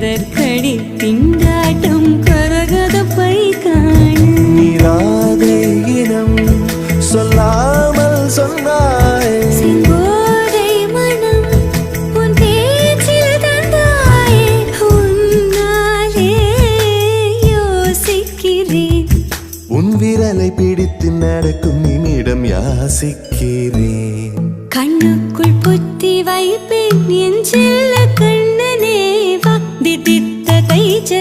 கதற்கடி திண்டாட்டம் கரகத பை நீராதை இனம் சொல்லாமல் சொன்னாய் செங்கோதை மனம் உன் பேச்சில் தந்தாயே உன்னாலே யோசிக்கிறேன் உன் விரலை பிடித்து நடக்கும் நிமிடம் யாசிக்கிறேன் கண்ணுக்குள் புத்தி வைப்பேன் என் செல்ல கண்ணனே தித்தித்த கைச்ச